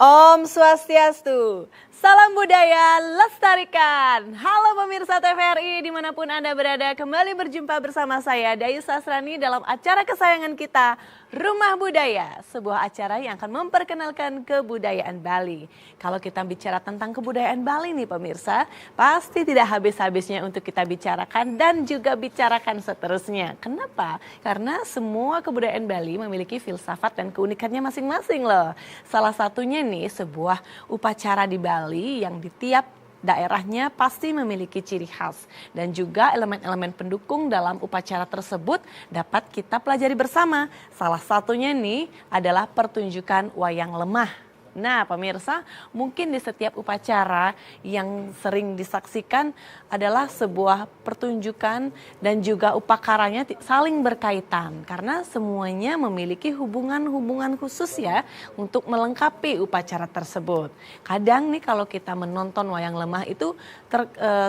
Om Swastiastu, salam budaya lestarikan. Halo pemirsa TVRI dimanapun Anda berada, kembali berjumpa bersama saya Dayu Sasrani dalam acara kesayangan kita, Rumah Budaya. Sebuah acara yang akan memperkenalkan kebudayaan Bali. Kalau kita bicara tentang kebudayaan Bali nih pemirsa, pasti tidak habis-habisnya untuk kita bicarakan dan juga bicarakan seterusnya. Kenapa? Karena semua kebudayaan Bali memiliki filsafat dan keunikannya masing-masing loh. Salah satunya nih sebuah upacara di Bali yang di tiap daerahnya pasti memiliki ciri khas dan juga elemen-elemen pendukung dalam upacara tersebut dapat kita pelajari bersama. Salah satunya nih adalah pertunjukan wayang lemah. Nah pemirsa, mungkin di setiap upacara yang sering disaksikan adalah sebuah pertunjukan dan juga upakaranya saling berkaitan. Karena semuanya memiliki hubungan-hubungan khusus ya untuk melengkapi upacara tersebut. Kadang nih kalau kita menonton wayang lemah itu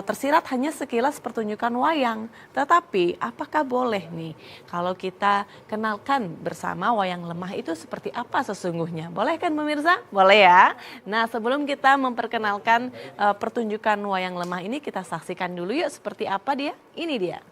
tersirat hanya sekilas pertunjukan wayang. Tetapi apakah boleh nih kalau kita kenalkan bersama wayang lemah itu seperti apa sesungguhnya? Boleh kan pemirsa? Boleh ya. Nah sebelum kita memperkenalkan pertunjukan wayang lemah ini, kita saksikan dulu yuk seperti apa dia. Ini dia.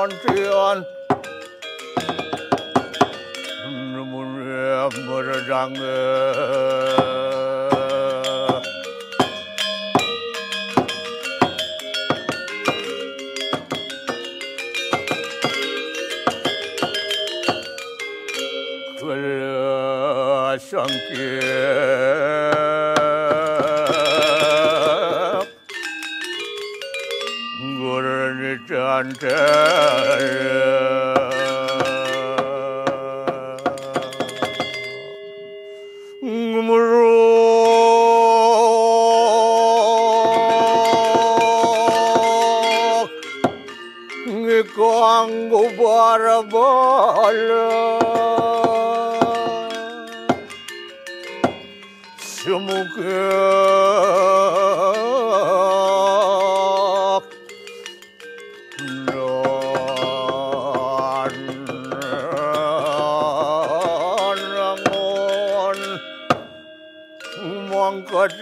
Kemudian meredang sangkir gurani Ngikanggo barabala semoga nangon mangkat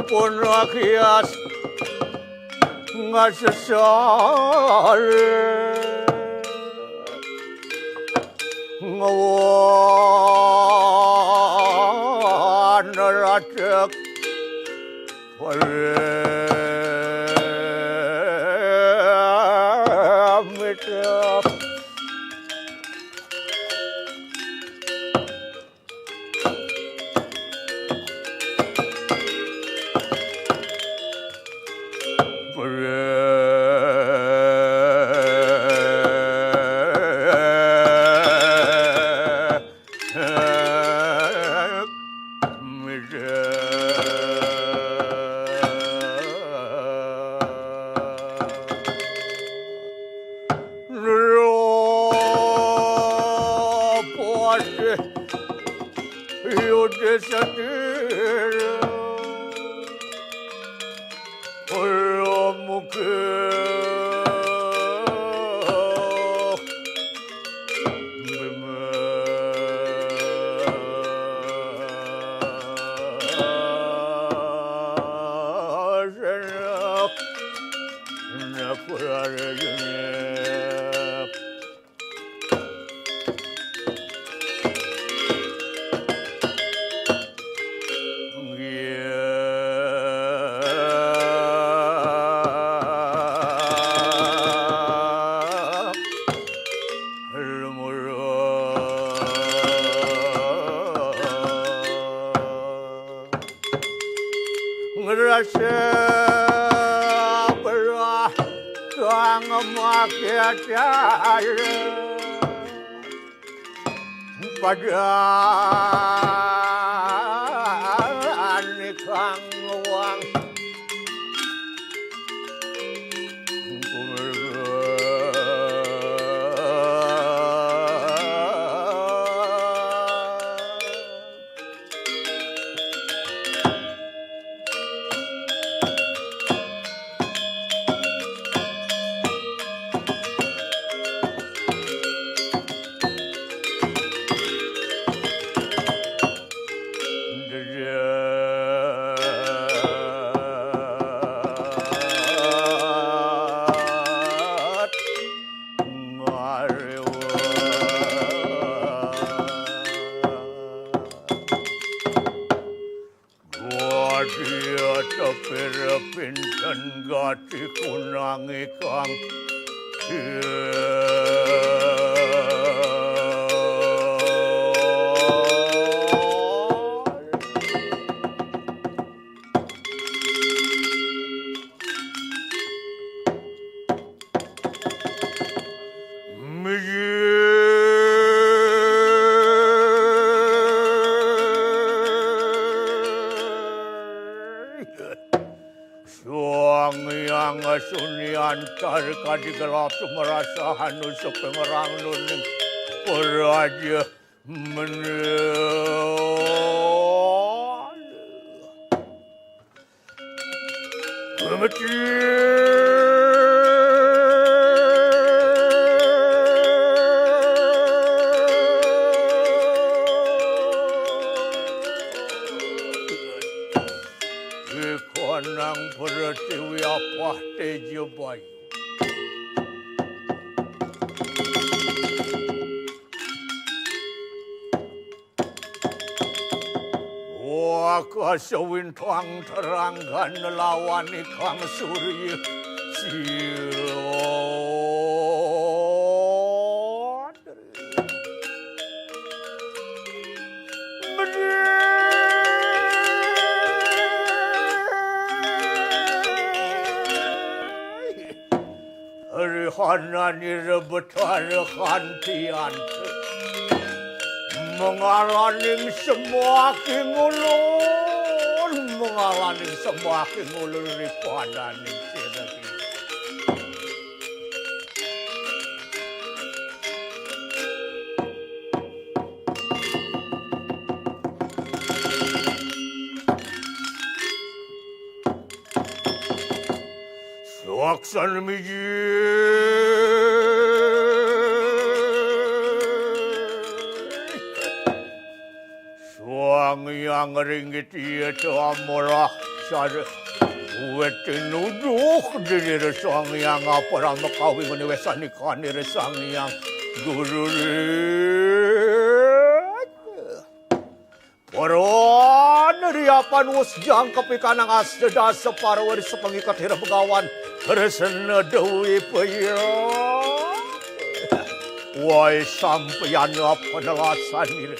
pun kias ngasesal ngawan racek paremitep ngerasa belah kang maket pada kang uang pinten gati kunangi kang yang sunian tarika digelap merasa hanu sepengerang nuning peraja konang pertiwi apa tejo bayu waka sewin tuang terangkan lawan ikang surya Hanani rebetar kantian mengalaning semua kingulun mengalaning semua kingulun ripadaning sinagi Suaksan miji yang ringgit iya amurah sada uwe tinuduh diri sang yang apa makawi meniwesan ikan diri sang yang guru Paron riapan wus jang kepikanang asda separuh sepengikat hira begawan resena dewi paya wai sampeyan apa nelasan ini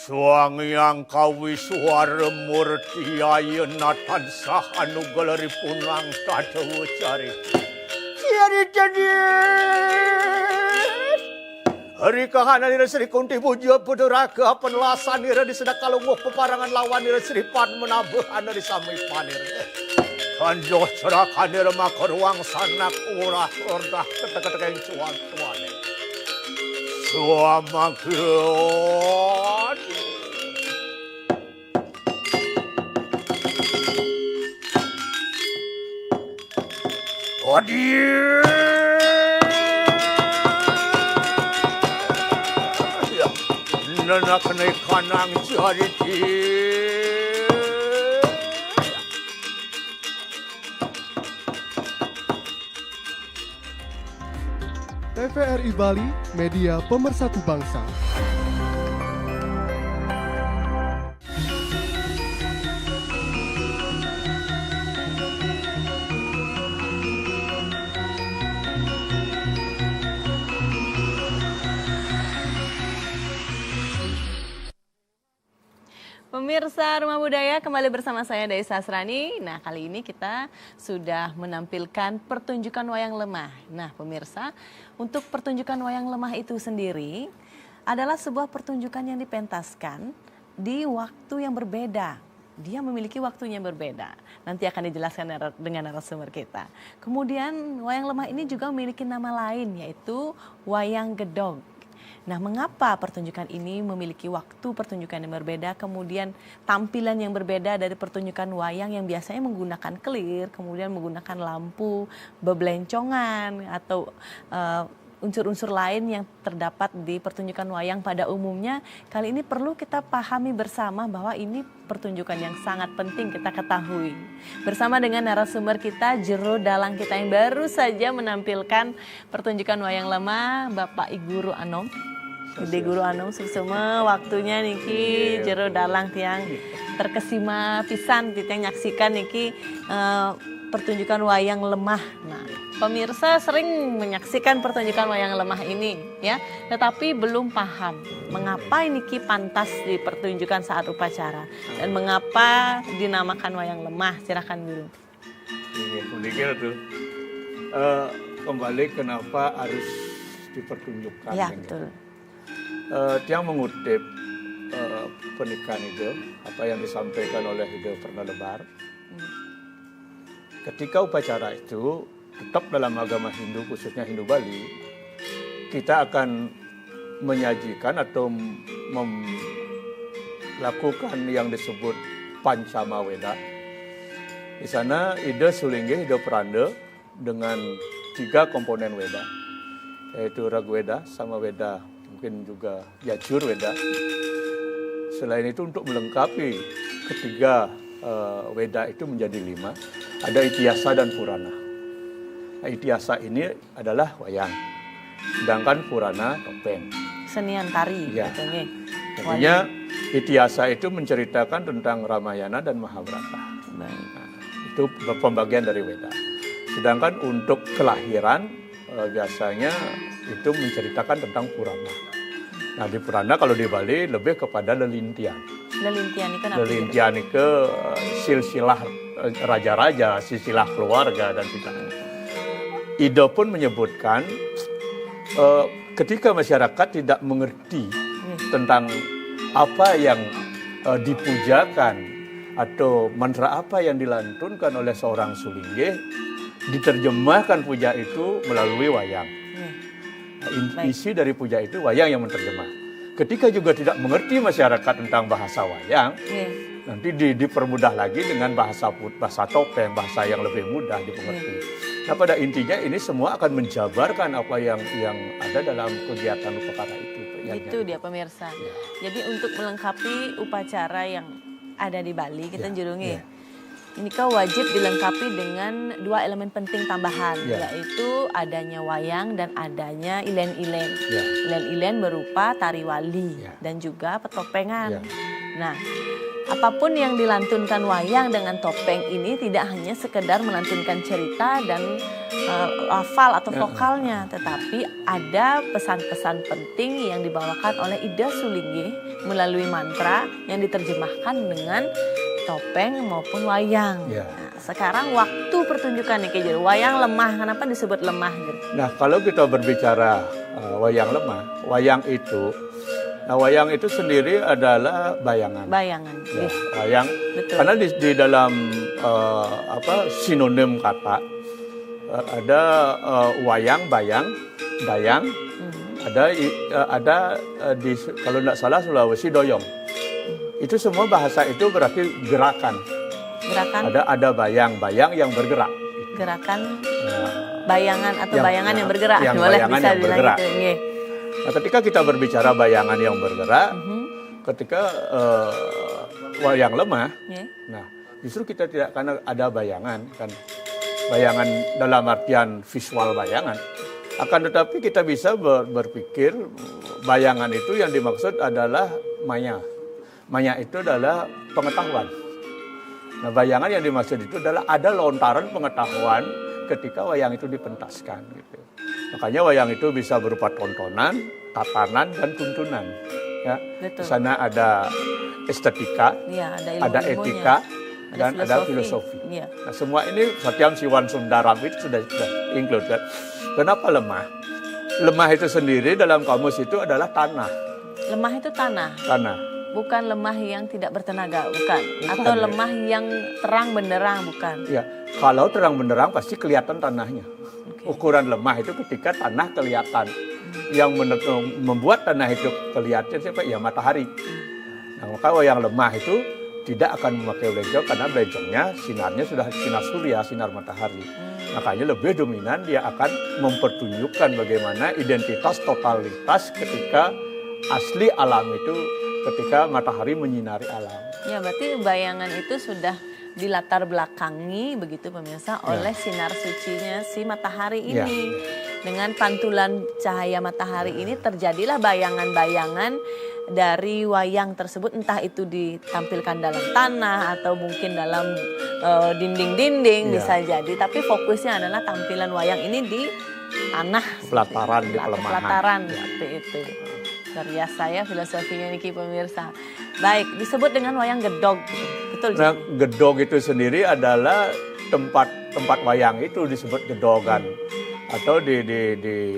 Suang yang kawi suara murti ayana tansah anugeleri punang tadawa cari. Cari. Hari kahanan ira Sri Kunti Puja Buduraga penelasan ira di sedak kalunguh peparangan lawan ira Sri Pan menabuhan dari samipan ira. Kanjoh cerakan ira maka ruang sanak urah ordah ketek-ketek yang cuan-cuan. Suamakeun. Hadir. Nana kenai kanang jariti. TVRI Bali, media pemersatu bangsa. Pemirsa Rumah Budaya, kembali bersama saya Dai Sasrani. Nah, kali ini kita sudah menampilkan pertunjukan wayang lemah. Nah, pemirsa, untuk pertunjukan wayang lemah itu sendiri adalah sebuah pertunjukan yang dipentaskan di waktu yang berbeda. Dia memiliki waktunya yang berbeda. Nanti akan dijelaskan dengan narasumber kita. Kemudian wayang lemah ini juga memiliki nama lain, yaitu wayang gedog. Nah, mengapa pertunjukan ini memiliki waktu pertunjukan yang berbeda, kemudian tampilan yang berbeda dari pertunjukan wayang yang biasanya menggunakan kelir, kemudian menggunakan lampu, bebelencongan, atau unsur-unsur lain yang terdapat di pertunjukan wayang pada umumnya. Kali ini perlu kita pahami bersama bahwa ini pertunjukan yang sangat penting kita ketahui. Bersama dengan narasumber kita, jero dalang kita yang baru saja menampilkan pertunjukan wayang lemah, Bapak I Guru Anom. Gede Guru Anom susuma waktunya niki jero dalang tiang terkesima pisan kita nyaksikan niki pertunjukan wayang lemah. Nah, pemirsa sering menyaksikan pertunjukan wayang lemah ini ya, tetapi belum paham mengapa niki pantas dipertunjukkan saat upacara dan mengapa dinamakan wayang lemah. Silakan Guru. Ini tuh kembali kenapa harus dipertunjukkan. Ya, betul. Dia mengutip pernikahan itu, apa yang disampaikan oleh Hido Pernalebar. Ketika upacara itu, tetap dalam agama Hindu, khususnya Hindu Bali, kita akan menyajikan atau melakukan yang disebut Pancama Weda. Di sana Ida Sulingge, Ida Peranda dengan 3 komponen Weda, yaitu Ragweda, Samaweda, mungkin juga Yajur Weda. Selain itu untuk melengkapi ketiga Weda itu menjadi 5, ada Ityasa dan Purana. Nah, Ityasa ini adalah wayang, sedangkan Purana topeng. Senian tari. Ya. Katanya. Jadinya Ityasa itu menceritakan tentang Ramayana dan Mahabharata. Baik. Nah, itu pembagian dari Weda. Sedangkan untuk kelahiran biasanya itu menceritakan tentang Purana. Nah, di Purana kalau di Bali lebih kepada lelintian. Lelintian itu apa? Lelintian itu silsilah raja-raja, silsilah keluarga dan sebagainya. Ido pun menyebutkan ketika masyarakat tidak mengerti tentang apa yang dipujakan atau mantra apa yang dilantunkan oleh seorang Sulingge, diterjemahkan puja itu melalui wayang. Baik. Isi dari puja itu wayang yang menerjemah. Ketika juga tidak mengerti masyarakat tentang bahasa wayang, Iya. nanti dipermudah lagi dengan bahasa topeng, bahasa yang lebih mudah dimengerti. Nah, pada intinya ini semua akan menjabarkan apa yang ada dalam kegiatan upacara itu. Itu dia pemirsa. Ya. Jadi untuk melengkapi upacara yang ada di Bali, kita Ya, jurungi. ya. Ini kau wajib dilengkapi dengan 2 elemen penting tambahan, Ya. yaitu adanya wayang dan adanya ilen-ilen. Ya. Ilen-ilen berupa tari wali Ya. dan juga petopengan. Ya. Nah, apapun yang dilantunkan wayang dengan topeng ini tidak hanya sekedar melantunkan cerita dan lafal atau vokalnya, tetapi ada pesan-pesan penting yang dibawakan oleh Ida Sulinggi melalui mantra yang diterjemahkan dengan topeng maupun wayang. Ya. Nah, sekarang waktu pertunjukan nih Kejer. Wayang lemah, kenapa disebut lemah? Ger? Nah, kalau kita berbicara wayang lemah, wayang itu sendiri adalah bayangan. Bayangan. Ya, Ih, wayang. betul. Karena di dalam sinonim kata ada wayang, bayang, dayang, ada kalau tidak salah Sulawesi doyong. Itu semua bahasa itu berarti gerakan. Gerakan, Ada bayang yang bergerak. gerakan Nah, bayangan atau Yang- bayangan yang bergerak. yang Boleh bayangan bisa yang bilang bergerak. gitu. Nggih. Nah, ketika kita berbicara bayangan yang bergerak, ketika wayang lemah, Nggih. nah justru kita tidak karena ada bayangan kan, bayangan dalam artian visual bayangan. Akan tetapi kita bisa berpikir bayangan itu yang dimaksud adalah maya. Maya itu adalah pengetahuan. Nah, bayangan yang dimaksud itu adalah ada lontaran pengetahuan ketika wayang itu dipentaskan gitu. Makanya wayang itu bisa berupa tontonan, tatanan, dan tuntunan. Ya. Betul. Di sana ada estetika, Iya, ada ada ilmu-ilmunya. etika, dan ada filosofi. Iya. Nah, semua ini Satyam Siwan Sundaram itu sudah include kan. Kenapa lemah? Lemah itu sendiri dalam kamus itu adalah tanah. Lemah itu tanah, Tanah. bukan lemah yang tidak bertenaga, bukan. Bukan, Atau ya. lemah yang terang benderang, bukan. Ya, kalau terang benderang pasti kelihatan tanahnya. Ukuran lemah itu ketika tanah kelihatan. Yang membuat tanah itu kelihatan siapa? Ya matahari. Nah, maka wayang lemah itu tidak akan memakai blenjong karena blenjongnya sinarnya sudah sinar surya, sinar matahari. Makanya lebih dominan dia akan mempertunjukkan bagaimana identitas totalitas ketika asli alam itu ketika matahari menyinari alam. Ya, berarti bayangan itu sudah dilatar belakangi begitu pemirsa oleh sinar sucinya si matahari Ya. ini. Dengan pantulan cahaya matahari ini terjadilah bayangan-bayangan dari wayang tersebut, entah itu ditampilkan dalam tanah atau mungkin dalam dinding-dinding Ya. bisa jadi, tapi fokusnya adalah tampilan wayang ini di tanah, Pelataran, di pelemahan. pelataran Ya. seperti itu. Luar biasa ya filosofinya Niki pemirsa. Baik, disebut dengan wayang gedog. Betul. Nah, gedog itu sendiri adalah tempat wayang itu disebut gedogan. Atau di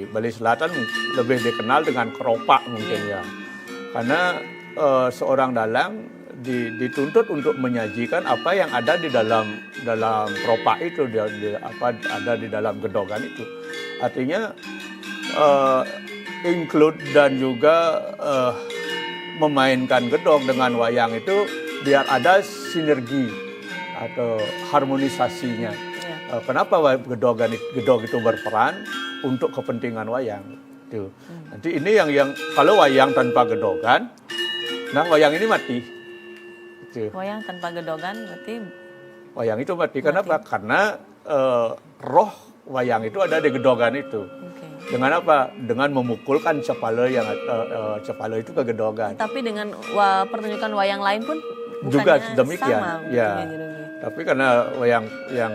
Bali Selatan lebih dikenal dengan keropak mungkin ya. Karena seorang dalang dituntut untuk menyajikan apa yang ada di dalam keropak itu, ada di dalam gedogan itu. Artinya include dan juga memainkan gedog dengan wayang itu biar ada sinergi atau harmonisasinya. Ya. Kenapa gedog itu berperan untuk kepentingan wayang? Tuh. Nanti ini yang kalau wayang tanpa gedogan, nah wayang ini mati. Tuh. Wayang tanpa gedogan berarti Wayang itu mati. Kenapa? Karena roh wayang itu ada di gedogan itu. oke. Dengan apa? Dengan memukulkan cepala cepala itu ke gedogan. Tapi dengan pertunjukan wayang lain pun Juga bukannya demikian. sama Ya. bentuknya jadinya. Tapi karena wayang yang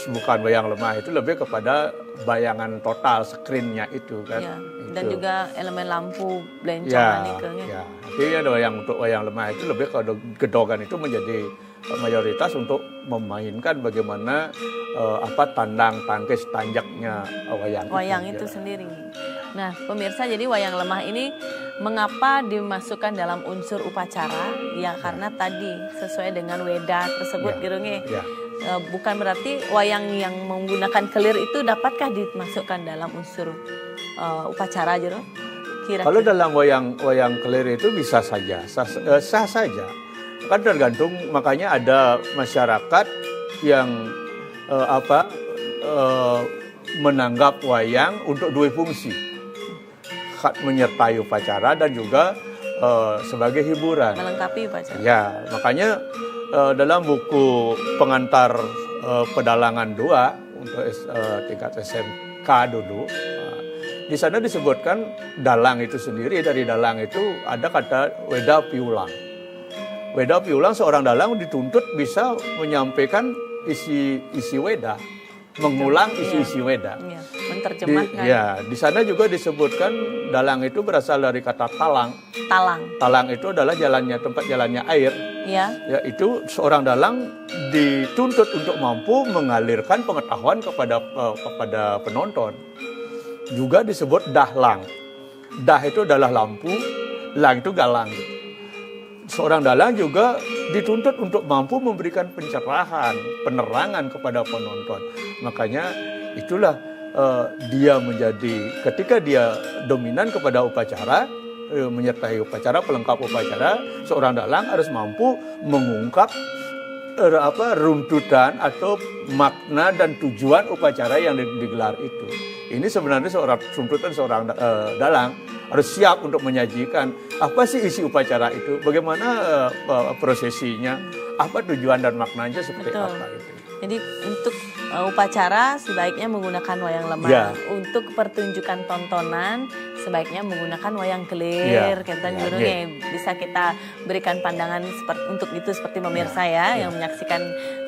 bukan wayang lemah itu lebih kepada bayangan total screen-nya itu kan. Ya. Dan Itu. juga elemen lampu belencongan Ya, ikelnya. ya. Artinya ada untuk wayang lemah itu lebih ke gedogan itu menjadi mayoritas untuk memainkan bagaimana tandang tangkis tanjaknya wayang Itu ya. sendiri. Nah, pemirsa, jadi wayang lemah ini mengapa dimasukkan dalam unsur upacara? Ya karena tadi sesuai dengan weda tersebut Ya, Girunge. ya. Bukan berarti wayang yang menggunakan kelir itu dapatkah dimasukkan dalam unsur upacara Jero? Kalau dalam wayang kelir itu bisa saja, sah saja. Kan tergantung, makanya ada masyarakat yang menanggap wayang untuk dua fungsi, menyertai upacara dan juga sebagai hiburan. Melengkapi upacara. Ya, makanya dalam buku pengantar pedalangan 2 untuk tingkat SMK dulu, di sana disebutkan dalang itu sendiri. Dari dalang itu ada kata weda piulang. Weda piulang, seorang dalang dituntut bisa menyampaikan isi weda, mengulang isi weda. Iya, menerjemahkan. Di sana juga disebutkan dalang itu berasal dari kata talang. Talang itu adalah tempat jalannya air. Iya. Ya, itu seorang dalang dituntut untuk mampu mengalirkan pengetahuan kepada penonton. Juga disebut dahlang. Dah itu adalah lampu, lang itu galang. Seorang dalang juga dituntut untuk mampu memberikan pencerahan, penerangan kepada penonton. Makanya itulah dia ketika dia dominan kepada upacara, menyertai upacara, pelengkap upacara, seorang dalang harus mampu mengungkap runtutan atau makna dan tujuan upacara yang digelar itu. Ini sebenarnya seorang dalang harus siap untuk menyajikan apa sih isi upacara itu, bagaimana prosesinya, apa tujuan dan maknanya seperti Betul. apa itu. Jadi untuk upacara sebaiknya menggunakan wayang lemah. Ya. Untuk pertunjukan tontonan sebaiknya menggunakan wayang kelir. Ya. Kita Ya. bisa kita berikan pandangan untuk itu seperti pemirsa ya yang menyaksikan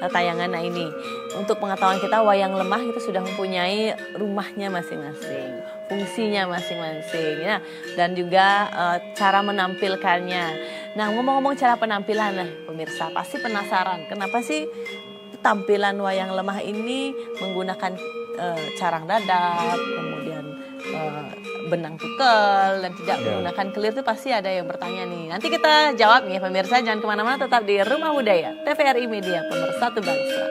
tayangan ini. Untuk pengetahuan kita, wayang lemah itu sudah mempunyai rumahnya masing-masing, fungsinya masing-masing. Nah, dan juga cara menampilkannya. Nah, ngomong-ngomong cara penampilan, pemirsa pasti penasaran kenapa sih tampilan wayang lemah ini menggunakan carang dadap, kemudian benang tukel, dan tidak menggunakan kelir. Itu pasti ada yang bertanya nih. Nanti kita jawab nih pemirsa, jangan kemana-mana, tetap di Rumah Budaya TVRI Media Pemersatu Bangsa.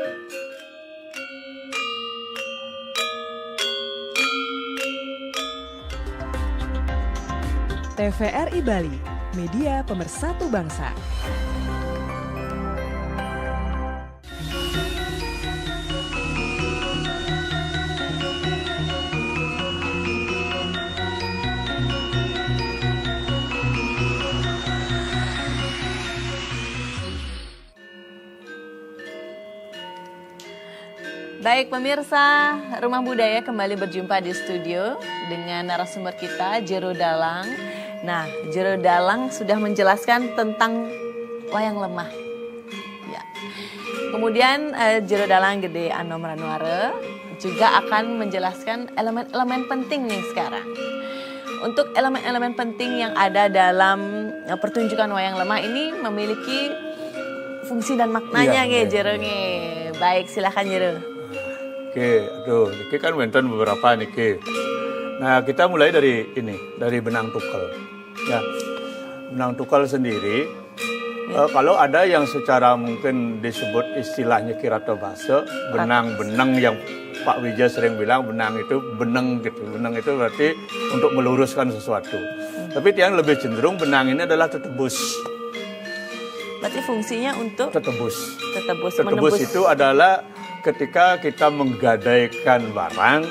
TVRI Bali, Media Pemersatu Bangsa. Baik pemirsa, Rumah Budaya kembali berjumpa di studio dengan narasumber kita, Jero Dalang. Nah, Jero Dalang sudah menjelaskan tentang wayang lemah. Ya. Kemudian Jero Dalang Gede Anom Ranuare juga akan menjelaskan elemen-elemen penting nih sekarang. Untuk elemen-elemen penting yang ada dalam pertunjukan wayang lemah ini memiliki fungsi dan maknanya Jero nih. Baik, silakan Jero. Oke, ini kan wenten beberapa nih. Nah, kita mulai dari benang tukel. Ya, benang tukel sendiri, kalau ada yang secara mungkin disebut istilahnya kirata basa, benang-benang yang Pak Wijaya sering bilang benang itu beneng gitu. Benang itu berarti untuk meluruskan sesuatu. Tapi yang lebih cenderung benang ini adalah tetebus. Berarti fungsinya untuk Tetebus menembus. itu adalah ketika kita menggadaikan barang,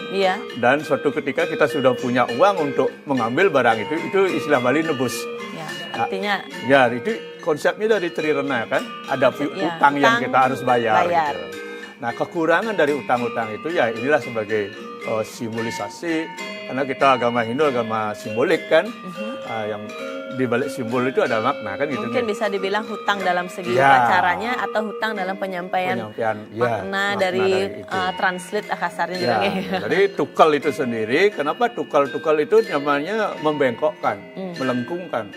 dan suatu ketika kita sudah punya uang untuk mengambil barang itu istilah Bali nebus. Ya, artinya. Ya, itu konsepnya dari Trirena kan, ada utang yang kita harus bayar. Gitu. Nah, kekurangan dari utang-utang itu ya inilah sebagai simbolisasi, karena kita agama Hindu agama simbolik kan, yang di balik simbol itu ada makna kan gitu. Mungkin bisa dibilang hutang dalam segi upacaranya atau hutang dalam penyampaian makna dari translate kasarnya juga. Jadi tukel itu sendiri, kenapa tukel itu namanya membengkokkan, melengkungkan,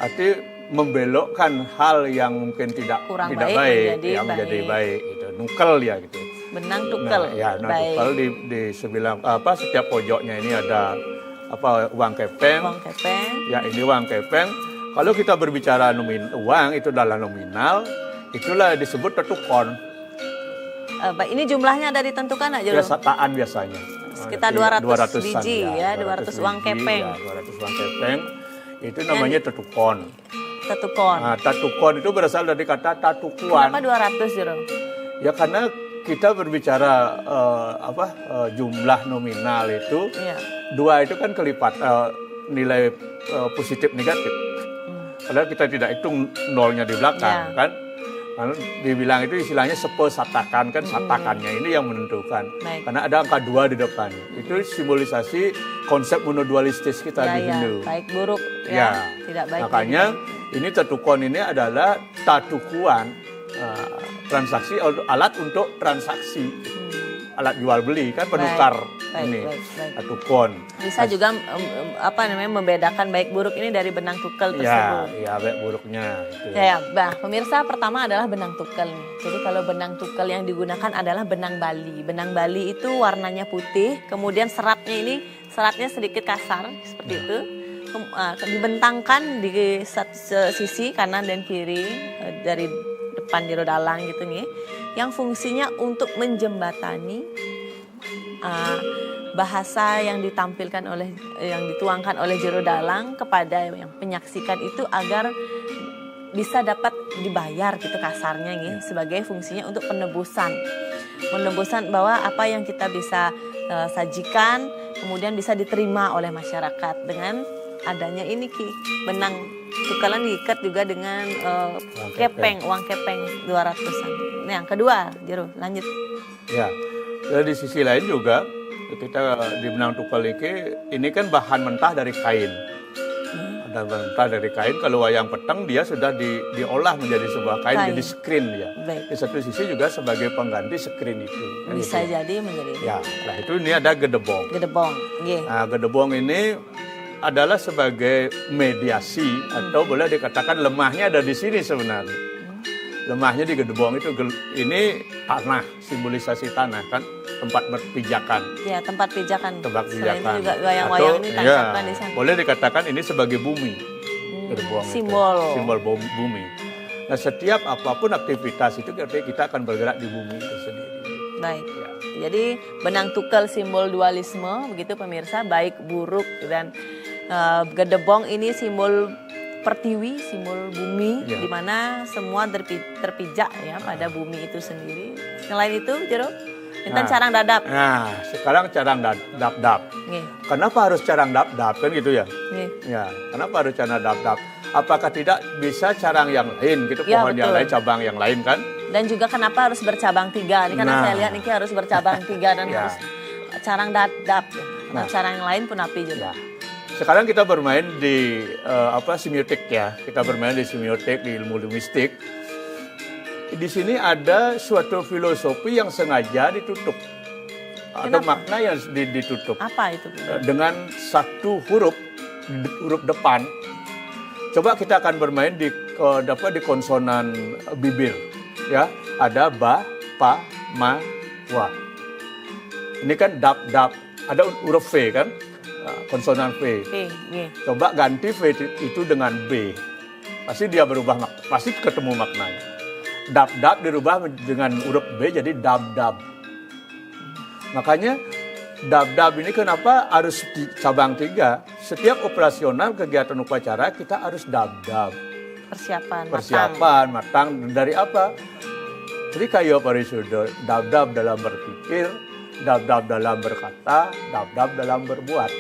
arti membelokkan hal yang mungkin tidak baik menjadi baik gitu. Nukel ya gitu. Benang tukel. Tukel di sebilang setiap pojoknya ini ada uang kepeng. Ya, ini uang kepeng. Kalau kita berbicara uang itu adalah nominal, itulah disebut tetukon. Ini jumlahnya ada ditentukan aja ya, sataan biasanya. Sekitar 200 biji ya, 200 uang kepeng. Ya, 200 uang kepeng. Itu namanya tetukon. Tetukon. Nah, tatukon itu berasal dari kata tatukuan. Kenapa 200, Jero? Ya karena kita berbicara jumlah nominal itu, Iya. 2 itu kan kelipat nilai positif negatif. Padahal kita tidak hitung nolnya di belakang, Ya. kan? Lalu dibilang itu istilahnya sepesatakan, kan satakannya ini yang menentukan. Baik. Karena ada angka 2 di depan. Itu simbolisasi konsep monodualistis kita di Hindu. Baik buruk Ya. ya. Tidak baik. Makanya ini tetukon ini adalah tatukuan, transaksi, alat untuk transaksi. Alat jual beli kan penukar Baik, ini baik. tatukon. Bisa juga membedakan baik buruk ini dari benang tukel Ya, tersebut. ya baik buruknya. Itu. Ya, bah, pemirsa pertama adalah benang tukel nih. Jadi kalau benang tukel yang digunakan adalah benang Bali. Benang Bali itu warnanya putih, kemudian seratnya sedikit kasar seperti itu. Dibentangkan di sisi kanan dan kiri dari depan jero dalang gitu nih, yang fungsinya untuk menjembatani bahasa yang dituangkan oleh jero dalang kepada yang menyaksikan itu agar bisa dapat dibayar gitu kasarnya nih, sebagai fungsinya untuk penebusan bahwa apa yang kita bisa sajikan kemudian bisa diterima oleh masyarakat dengan adanya ini benang tukalan diikat juga dengan uang kepeng 200-an. Nah, yang kedua, Jero, lanjut. Ya, dari sisi lain juga kita di benang tukal ini kan bahan mentah dari kain. Ada mentah dari kain. Kalau wayang peteng dia sudah diolah menjadi sebuah kain. Jadi screen ya. Baik. Di satu sisi juga sebagai pengganti screen itu. Bisa gitu. jadi menjadi. Ya, nah itu ini ada gedebong. Gedebong, nggih. Nah, gedebong ini adalah sebagai mediasi atau boleh dikatakan lemahnya ada di sini sebenarnya. Lemahnya di gedebong itu ini tanah, simbolisasi tanah kan, tempat berpijakan. Ya, tempat pijakan. Tempat Selain pijakan. itu juga wayang-wayang ini tancapkan di sana. Boleh dikatakan ini sebagai bumi. Gedebong itu. Simbol bumi. Nah, setiap apapun aktivitas itu kita akan bergerak di bumi itu sendiri. Baik. Ya. Jadi benang tukel simbol dualisme begitu pemirsa, baik buruk, dan gedebong ini simbol pertiwi, simbol bumi, Ya. di mana semua terpijak ya pada bumi itu sendiri. Selain itu, Jero, enten carang dadap. Nah, sekarang carang dap-dap. Nggih, Kenapa harus carang dap-dap kan gitu ya? nggih. Ya, kenapa harus carang dap-dap? Apakah tidak bisa carang yang lain gitu, Ya, pohon yang betul. lain, cabang yang lain kan? Dan juga kenapa harus bercabang 3? Ini karena Nah. saya lihat ini harus bercabang 3 dan Ya. harus carang dadap. Nah. Dan carang yang lain pun api juga. Ya. Sekarang kita bermain di semiotik ya. Kita bermain di semiotik, di ilmu linguistik. Di sini ada suatu filosofi yang sengaja ditutup. Atau Kenapa? makna yang ditutup. Apa itu? Dengan satu huruf depan. Coba kita akan bermain di konsonan bibir. Ya, ada ba, pa, ma, wa. Ini kan dap, ada huruf V kan? Konsonan V. Nggih. Coba ganti V itu dengan B. Pasti dia berubah, pasti ketemu maknanya. Dap dirubah dengan huruf B jadi dab. Makanya dab ini kenapa harus cabang 3? Setiap operasional kegiatan upacara kita harus dab. Persiapan matang. Dari apa? Jadi kayak parisudo, dab dalam berpikir, dab dalam berkata, dab dalam berbuat.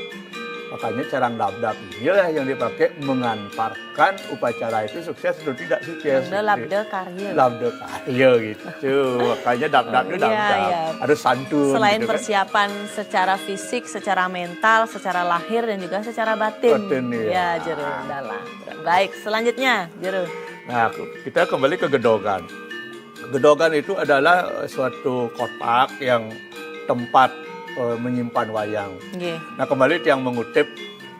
Makanya carang dab inilah yang dipakai mengantarkan upacara itu sukses atau tidak sukses. labda karya. Labda karya gitu. Makanya dab itu dab. Iya. Harus santun. Selain gitu kan. persiapan secara fisik, secara mental, secara lahir dan juga secara batin. Ya. Ya, Jero dalam. Baik, selanjutnya, Jero. Nah, kita kembali ke gedogan. Gedogan itu adalah suatu kotak yang tempat menyimpan wayang. Nggih. Nah, kembali yang mengutip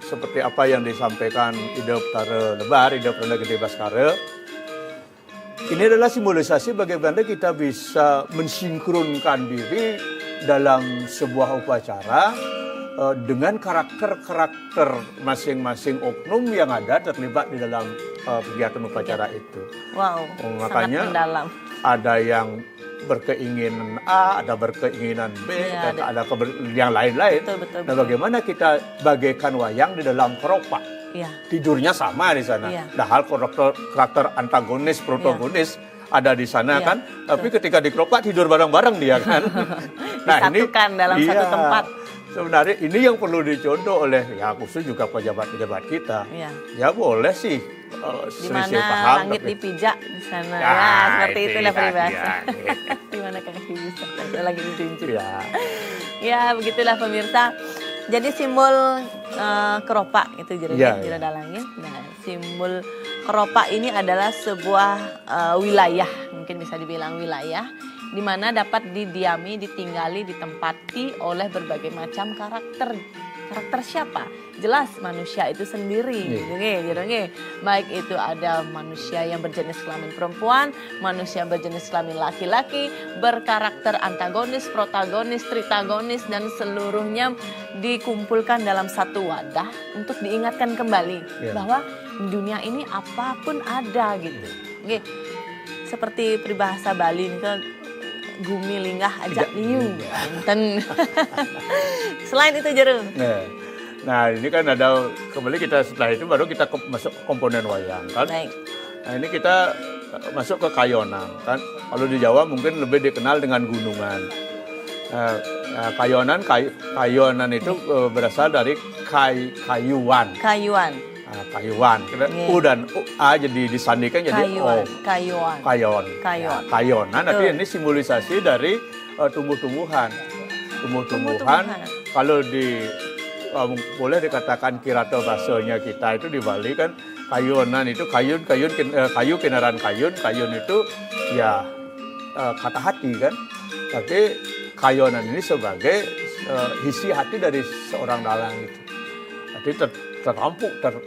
seperti apa yang disampaikan Ida Utara Lebar, Ida Prana Gede Baskara. Ini adalah simbolisasi bagaimana kita bisa mensinkronkan diri dalam sebuah upacara dengan karakter-karakter masing-masing oknum yang ada terlibat di dalam kegiatan upacara itu. Wow, Makanya sangat mendalam. ada yang berkeinginan A, ada berkeinginan B, Iya, dan ada yang lain-lain. Betul. Nah, bagaimana kita bagaikan wayang di dalam keropak? Iya. Tidurnya sama di sana. Iya. Padahal karakter antagonis, protagonis ada di sana Iya, kan. Tapi ketika di keropak tidur bareng-bareng dia kan. Disatukan dalam satu tempat. Sebenarnya ini yang perlu dicontoh oleh ya khusus juga pejabat-pejabat kita. Iya. Ya boleh sih Di selisih mana paham. langit tapi- dipijak di sana. Ya, Seperti itu itulah dia, peribahasa. iya. Di mana kaki bisa ada lagi ditunjuk. Ya. Ya, begitulah pemirsa. Jadi simbol keropak itu Iya, Jero iya. Dalangin. Nah, simbol keropak ini adalah sebuah wilayah, mungkin bisa dibilang wilayah di mana dapat didiami, ditinggali, ditempati oleh berbagai macam karakter. Karakter siapa? Jelas manusia itu sendiri. Jero nge. Baik itu ada manusia yang berjenis kelamin perempuan, manusia yang berjenis kelamin laki-laki, berkarakter antagonis, protagonis, tritagonis, dan seluruhnya dikumpulkan dalam satu wadah untuk diingatkan kembali Iya. bahwa di dunia ini apapun ada gitu. Oke. Seperti peribahasa Bali ini kan gumi linggah ajak liu. Dan selain itu Jero. Nah ini kan ada kembali kita setelah itu baru kita masuk komponen wayang kan. Baik. Nah ini kita masuk ke kayonan kan. Kalau di Jawa mungkin lebih dikenal dengan gunungan. Kayonan itu berasal dari kayuan. Kayuan. Kayuan. Iya. U dan A jadi disandikan jadi O. Kayuan. Kayon. Kayon. Ya, kayonan Betul. nanti ini simbolisasi dari tumbuh-tumbuhan. Tumbuh-tumbuhan kalau boleh dikatakan kirato bahasanya kita itu di Bali kan kayonan itu kayu kenaran kayun itu ya kata hati kan. Tapi kayonan ini sebagai isi hati dari seorang dalang itu. Jadi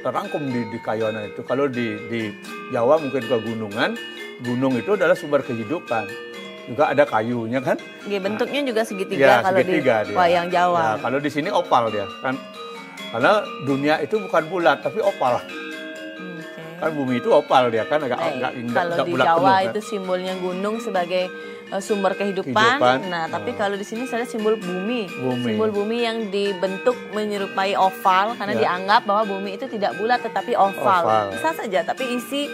terangkum di kayonan itu. Kalau di Jawa mungkin kegunungan, gunung itu adalah sumber kehidupan. Juga ada kayunya kan. Bentuknya juga segitiga kalau segitiga di dia. wayang Jawa. Nah, kalau di sini opal dia kan. Karena dunia itu bukan bulat tapi opal. Kan bumi itu opal dia kan agak Kalau di bulat Jawa penuh, kan? itu simbolnya gunung sebagai sumber kehidupan. Nah, tapi kalau di sini saya simbol bumi. Simbol bumi yang dibentuk menyerupai oval karena dianggap bahwa bumi itu tidak bulat tetapi oval. Bisa saja, tapi isi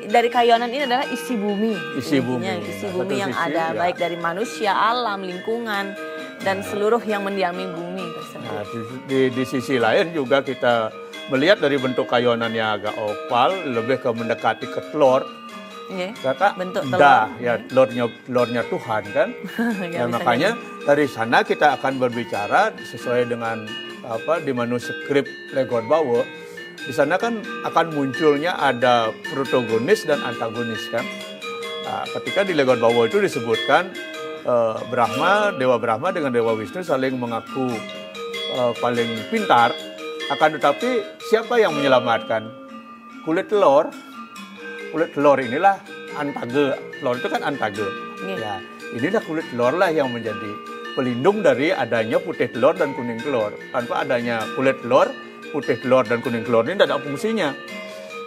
dari kayonan ini adalah isi bumi. Isi bumi. Isi Nah, bumi satu yang sisi, ada ya. baik dari manusia, alam, lingkungan dan seluruh yang mendiami bumi tersebut. Nah, di sisi lain juga kita melihat dari bentuk kayonan yang agak opal lebih ke mendekati ke telur. Kata bentuk telurnya Tuhan kan. Ya, Dan makanya dari sana kita akan berbicara sesuai dengan di manuskrip Legon Bawo. Di sana kan akan munculnya ada protagonis dan antagonis kan. Nah, ketika di Legon Bawo itu disebutkan Dewa Brahma dengan Dewa Wisnu saling mengaku paling pintar. Akan tetapi siapa yang menyelamatkan? Kulit telur inilah antage. Telur itu kan antage. Ya, inilah kulit telur lah yang menjadi pelindung dari adanya putih telur dan kuning telur. Tanpa adanya kulit telur, putih telur dan kuning telur ini tidak ada fungsinya.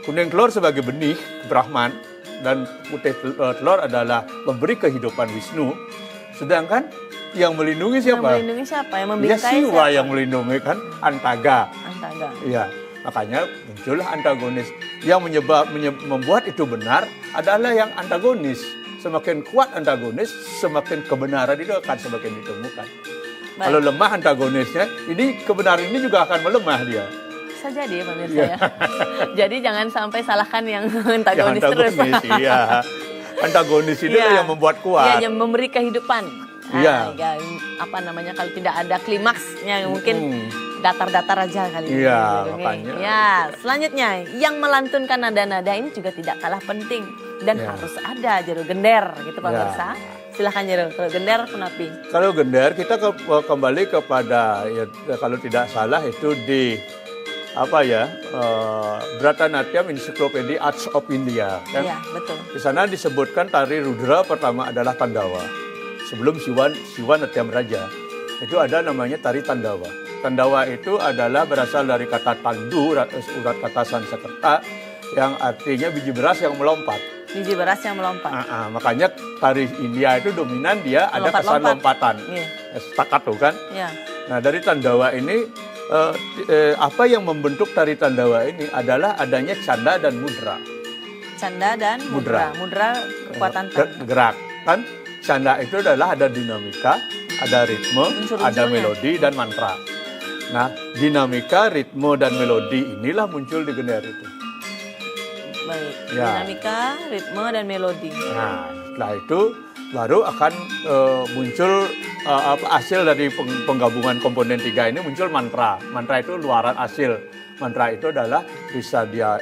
Kuning telur sebagai benih Brahman dan putih telur adalah memberi kehidupan Wisnu. Sedangkan yang melindungi siapa? Yang melindungi siapa? Yang Ya membingkai Siwa siapa? yang melindungi kan Antaga. Antaga. Iya, makanya muncullah antagonis. Yang membuat itu benar adalah yang antagonis. Semakin kuat antagonis, semakin kebenaran itu akan semakin ditemukan. Baik. Kalau lemah antagonisnya, ini kebenaran ini juga akan melemah dia. Bisa jadi ya pemirsa ya. Jadi jangan sampai salahkan yang antagonis, Yang terus. iya. Antagonis itu Iya. yang membuat kuat. Iya, yang memberi kehidupan. Iya. Apa namanya kalau tidak ada klimaksnya mungkin datar-datar aja kali ini. Iya, Oke. makanya. Ya, selanjutnya yang melantunkan nada-nada ini juga tidak kalah penting dan Ya. harus ada Jero gender gitu pemirsa. Silahkan Jero, kalau gender kenapa? Kalau gender kita kembali kepada ya, kalau tidak salah itu di Bharatanatyam Encyclopedia Arts of India kan. Iya, betul. Di sana disebutkan tari Rudra pertama adalah Tandawa. Sebelum Siwa Natyam Raja itu ada namanya tari Tandawa. Tandawa itu adalah berasal dari kata tandu, urat kata Sanskerta yang artinya biji beras yang melompat. Biji beras yang melompat. Makanya tari India itu dominan dia ada kesan lompatan. Iya. Staccato kan? Iya. Nah dari Tandawa ini apa yang membentuk tari Tandawa ini adalah adanya canda dan mudra. Canda dan mudra. Mudra kekuatan gerak kan? Canda itu adalah ada dinamika, ada ritme, ada melodi dan mantra. Nah dinamika, ritme dan melodi inilah muncul di gender itu. Baik. Ya. Dinamika, ritme dan melodi. Nah setelah itu baru akan muncul hasil dari penggabungan komponen 3 ini muncul mantra. Mantra itu luaran hasil. Mantra itu adalah bisa dia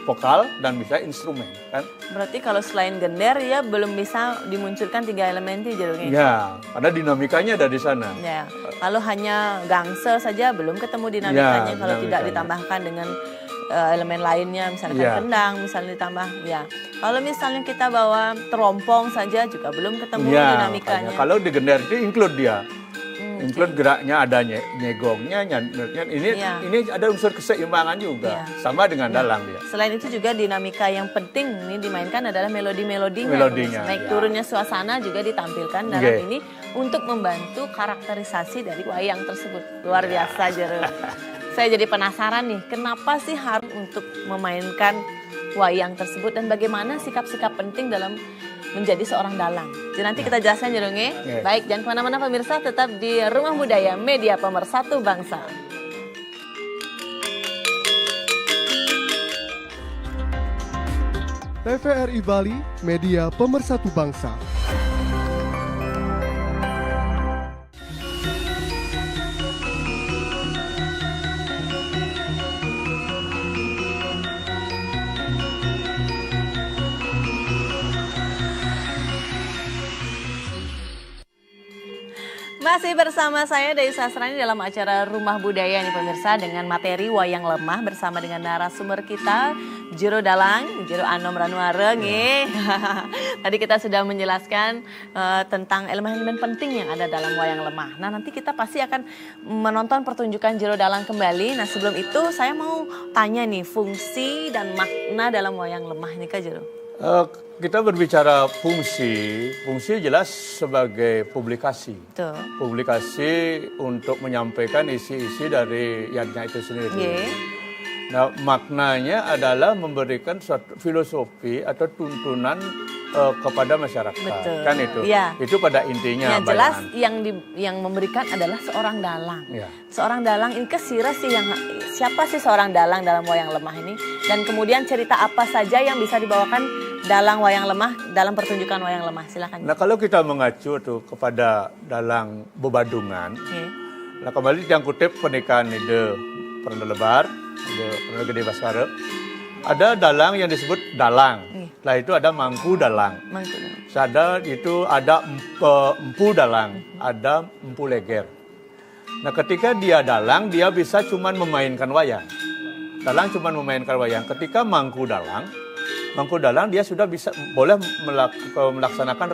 vokal dan bisa instrumen kan. Berarti kalau selain gender ya belum bisa dimunculkan 3 elemen itu jadinya. Ya, karena dinamikanya ada di sana. Ya. Kalau hanya gangse saja belum ketemu dinamikanya kalau tidak ditambahkan dengan elemen lainnya, misalnya kendang, misalnya ditambah, ya. Kalau misalnya kita bawa terompong saja juga belum ketemu dinamikanya. Makanya. Kalau di gender itu include dia, include geraknya, ada nyegongnya, ini ada unsur keseimbangan juga, sama dengan dalang dia. Selain itu juga dinamika yang penting ini dimainkan adalah melodinya. Naik turunnya suasana juga ditampilkan dalam ini untuk membantu karakterisasi dari wayang tersebut. Luar biasa, Jero. Saya jadi penasaran nih, kenapa sih harus untuk memainkan wayang tersebut dan bagaimana sikap-sikap penting dalam menjadi seorang dalang. Jadi nanti kita jelaskan Jero. Baik, jangan kemana-mana pemirsa, tetap di Rumah Budaya Media Pemersatu Bangsa. TVRI Bali, Media Pemersatu Bangsa. Masih bersama saya Dayu Sasrani dalam acara Rumah Budaya nih pemirsa dengan materi wayang lemah bersama dengan narasumber kita Jero Dalang, Jero Anom Ranuare nih. Tadi kita sudah menjelaskan tentang elemen-elemen penting yang ada dalam wayang lemah. Nah nanti kita pasti akan menonton pertunjukan Jero Dalang kembali. Nah sebelum itu saya mau tanya nih fungsi dan makna dalam wayang lemah ini Kak Jero. Kita berbicara fungsi jelas sebagai publikasi. Tuh. Publikasi untuk menyampaikan isi-isi dari yadnya itu sendiri. Nah, maknanya adalah memberikan suatu filosofi atau tuntunan kepada masyarakat. Betul. Kan itu. Ya. Itu pada intinya. Ya, jelas yang memberikan adalah seorang dalang. Ya. Seorang dalang ini siapa sih seorang dalang dalam wayang lemah ini? Dan kemudian cerita apa saja yang bisa dibawakan dalang wayang lemah dalam pertunjukan wayang lemah? Silakan. Nah, kalau kita mengacu tuh kepada dalang Bebadungan. Nah, kembali yang kutip pernikahan ide Pernah Lebar, Pernah Gede Baskara. Ada dalang yang disebut dalang. Setelah itu ada mangku dalang. Ada empu dalang, ada empu leger. Nah, ketika dia dalang, dia bisa cuman memainkan wayang. Dalang cuman memainkan wayang. Ketika mangku dalang dia sudah boleh melaksanakan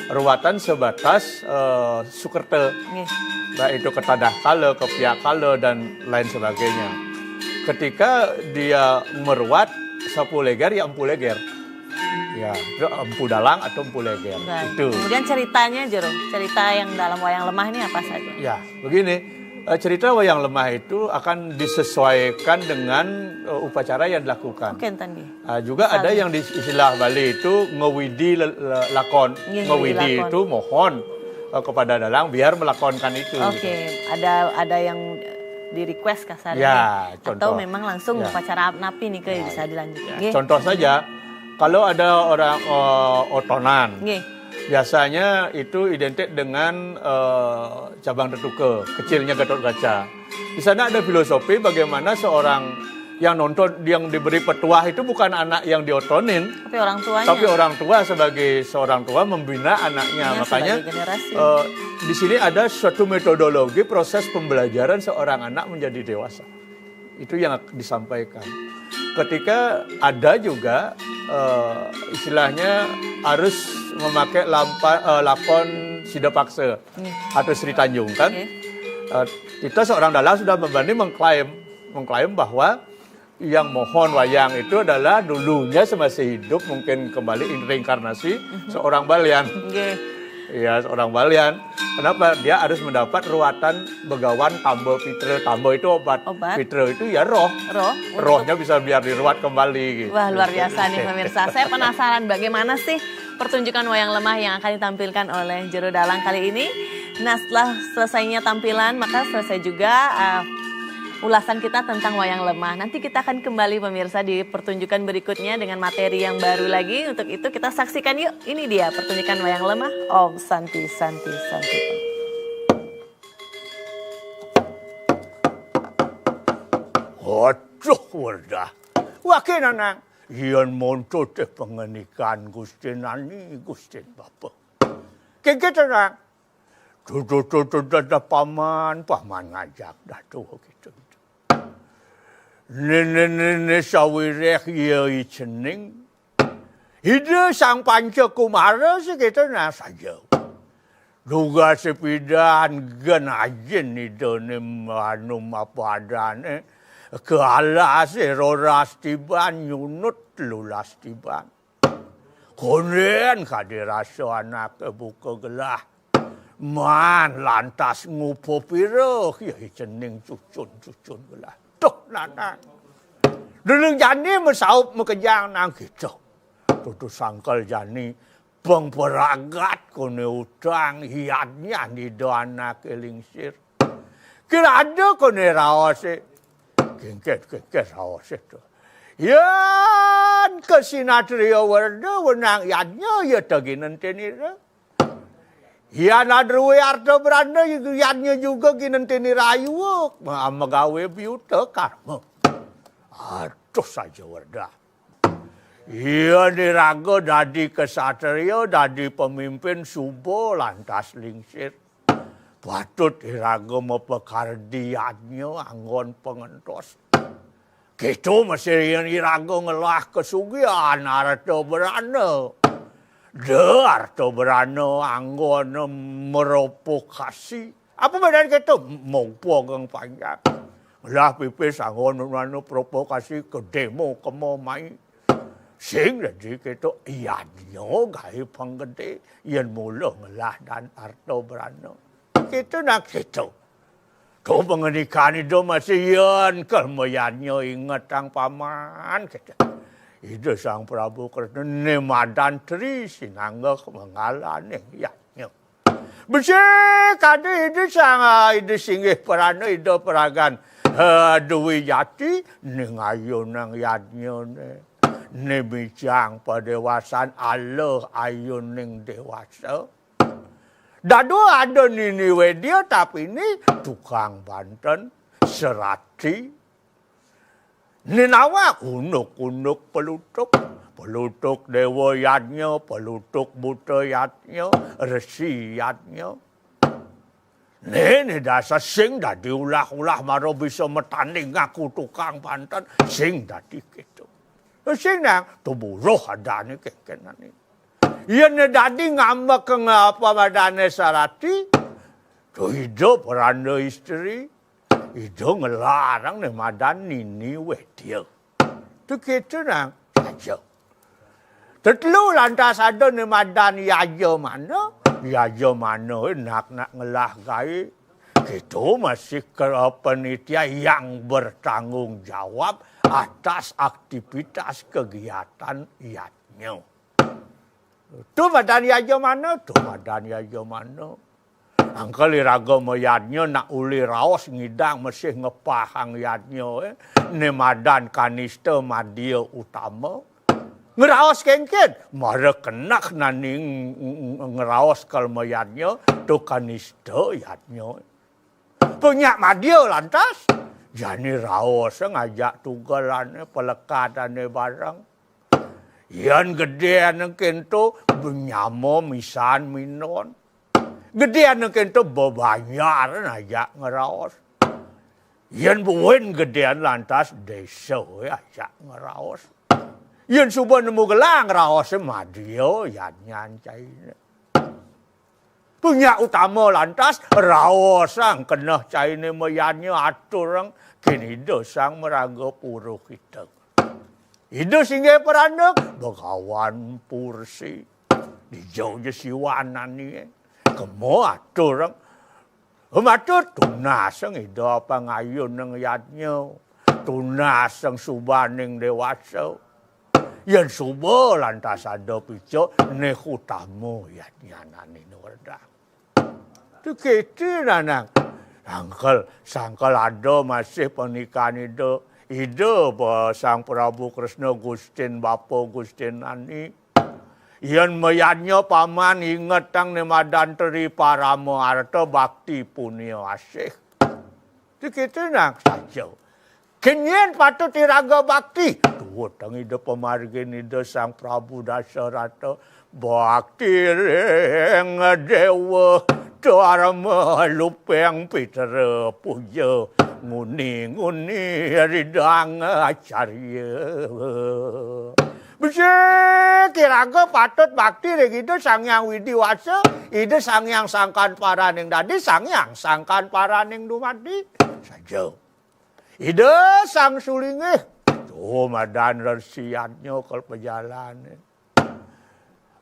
ruwatan sebatas sukerte, baik itu ketadah kala, kepiak kala dan lain sebagainya. Ketika dia meruat sapu leger ya empu leger, ya itu empu dalang atau empu leger. Itu. Kemudian ceritanya Jero, cerita yang dalam wayang lemah ini apa saja? Ya begini. Cerita wayang lemah itu akan disesuaikan dengan upacara yang dilakukan. Juga ada yang di istilah Bali itu ngewidi lakon. Ngewidi itu mohon kepada dalang biar melakonkan itu. Ada yang di request kasarnya. Ya, contoh. Atau memang langsung upacara napi nih bisa dilanjutkan. Contoh saja, kalau ada orang otonan. Biasanya itu identik dengan cabang tetuke, kecilnya Gatot Kaca. Di sana ada filosofi bagaimana seorang yang nonton, yang diberi petuah itu bukan anak yang diotonin, tapi orang tuanya. Tapi orang tua sebagai seorang tua membina anaknya. Makanya di sini ada suatu metodologi proses pembelajaran seorang anak menjadi dewasa. Itu yang disampaikan. Ketika ada juga istilahnya harus memakai lakon Sidapaksa atau Sri Tanjung kan. Kita seorang dalang sudah berani mengklaim bahwa yang mohon wayang itu adalah dulunya semasa hidup mungkin kembali reinkarnasi seorang balian. Ya, seorang balian. Kenapa? Dia harus mendapat ruatan begawan tambo pitre. Tambo itu obat. Pitre itu ya roh. Rohnya bisa biar diruat kembali. Gitu. Wah, luar biasa nih pemirsa. Saya penasaran bagaimana sih pertunjukan wayang lemah yang akan ditampilkan oleh Jero Dalang kali ini. Nah, setelah selesainya tampilan, maka selesai juga ulasan kita tentang wayang lemah. Nanti kita akan kembali pemirsa di pertunjukan berikutnya dengan materi yang baru lagi. Untuk itu kita saksikan yuk. Ini dia pertunjukan wayang lemah. Om Santi Santi Santi. Aduh, Werdah. Wakil anak. Iyan monto teh pengenikan Gusti Nani, Gusti Bapak. Kekit anak. Tuh, paman ngajak dah tuh gitu. Nene sawireh yai cening. Ide sang panca kumara segitu nah saja. Duga sepidan gen ajen ide ne manum apa adane. Kealas roras tiban nyunut lulas tiban. Konen kadirasa anak buka gelah. Man lantas ngupo piro yai cening cucun gelah. Tuh nana. Dulu jani mesaup mekejang nang gitu. Tutu sangkal jani pengperagat kone utang hiatnya di doana kelingsir. Kira ada kone rawase. Kengket rawase itu. Yan kesinatria warna wenang yadnya ya taginan tenira. Yan adruwe arta beranda yadnya juga ginenteni rayu. Magawe biuta karma. Aduh saja Werdah. Iya diraga dadi kesatria, dadi pemimpin subo lantas lingsir. Patut diraga mepekardiannya anggon pengentos. Gitu masih diraga ngelah kesugihan arta berana. De arta berana anggon meropokasi. Apa bedanya gitu? Mongpo gang panjang. Lah pipis anggon anu provokasi ke demo ke mau main. Sing jadi gitu ianyo gawe penggede yen mula ngelah dan arto berano. Gitu nak gitu. Tuh pengedikan itu masih yen kelmayannya inget ang paman gitu. Itu sang Prabu Kresna nemadan tri sinangga mengalane yanyo. Besar kade itu sang itu singgih perano itu peragan. Dewi Yati nengayo nang yadnya ne bijang padewasan Allah ayo ning dewasa. Dadu ada nini wedia tapi ini tukang Banten serati. Ninawa kunuk pelutuk dewa yadnya, pelutuk buta yadnya, resi yadnya. Ini dasar sing dah diulah-ulah maro bisa metanding ngaku tukang Banten sing dadi gitu. Sing nang tubuh adane kekenan ini. Iyan dadi ngambek ke ngapa madane sarati. Tu hidup randa istri. Itu ngelarang ne madan nini wedia. Tu gitu nang saja. Tetelu lantas ada ne madan yaja mana. Yaja mana nak ngelah gai. Itu masih ke penitia yang bertanggung jawab atas aktivitas kegiatan iatnya. Itu madan yaja mana? Itu madan yaja mana? Angkali raga mayadnya nak uli raos ngidang masih ngepahang yadnya. Ne madan kanista madia utama. Ngeraos kengket, mara kenak nani ngeraos kalmayadnya, tu kanista yadnya. Punya madia lantas, jani raos ngajak tugalannya, pelekatannya barang. Yan gedean kento benyamo misan minon. Gedean kento bebanyar ngajak ngeraos. Yan buin gedean lantas desa ajak ngeraos. Yan subuh nemu gelang raos madio yan nyancai. Punya utama lantas raos ang kena caine mayannya aturang kini ida sang meraga puruh kita. Ida singgah peranak begawan pursi. Di jauh je siwanan ni. Kemo atur. Matur tunasang ida pangayun ng yadnya. Tunasang subaning dewasa. Yan suba lantas ada pico ne hutamu yadnya nani nuwarda. Tu kiti nanang. Sangkal ada masih pernikahan ida. Ida Sang Prabu Kresna Gustin Bapa Gustin Nani. Iyan mayanya paman ingat tang nemadan teri parama arta bakti punya asih. Itu nang saja. Kenyan patut iraga bakti. Tuh tang ida pemargin ida Sang Prabu Dasarata. Bakti reng dewa. Dharma lupeng pitera puja. Nguni ridang acarya. Bisa kiraga patut bakti regido Sangyang Widiwasa, ide Sangyang Sangkan Paraning Dadi, Sangyang Sangkan Paraning Dumadi saja. Ide Sang Sulingih, tuh madan resiannya kalau perjalanan.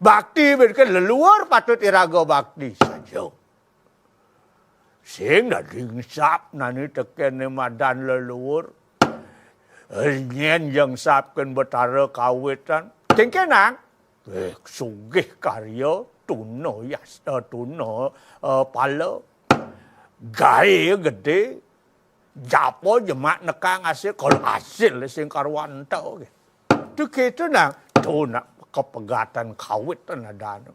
Bakti berkan leluar patut iraga bakti saja. Sing daging sap nani teken madan leluhur. Nyen yang sapken betara kawitan. Kengkenang. Sugih karya tuno yasta tuno pala. Gaya gede. Japo jemak nekang hasil. Kalau hasil sing karwanta. Itu gitu nang. Tuh nak kepegatan kawitan ada.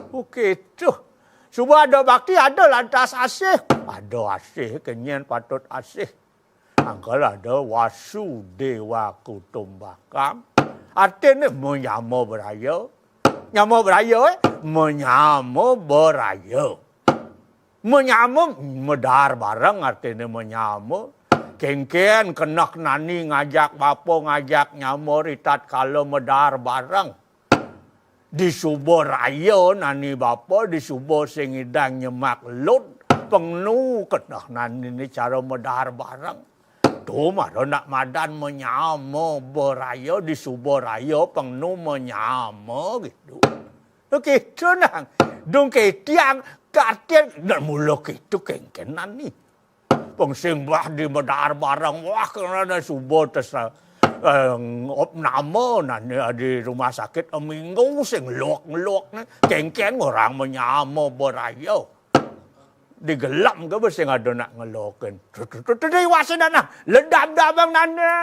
Oke tuh. Cuba ada bakti, ada lantas asih. Ada asih, kenyan patut asih. Angkal ada Wasudewa Kutumbakam. Artinya menyamo beraya. Nyamo beraya, menyamo beraya. Menyamo, medar bareng artinya menyamo. Kengken kenak nani ngajak bapo, ngajak nyamo ritat kalau medar bareng. Di subo raya nani bapa, di subo sing idang nyemak lut, pengnu kenah nani ni cara medar barang. Tuh mara nak madan menyamo beraya, di subo raya pengnu menyamo gitu. Oke, tunang. Dong ketiang, katian, dan mula gitu kengken nani. Pengsimbah di medar barang, wah kerana subo tersa. Opname nani di rumah sakit minggu sing luak-luak ni kengken orang menyamo beraya digelam ke sing ada nak ngeloken. Tadi wasan nana ledam dabang nana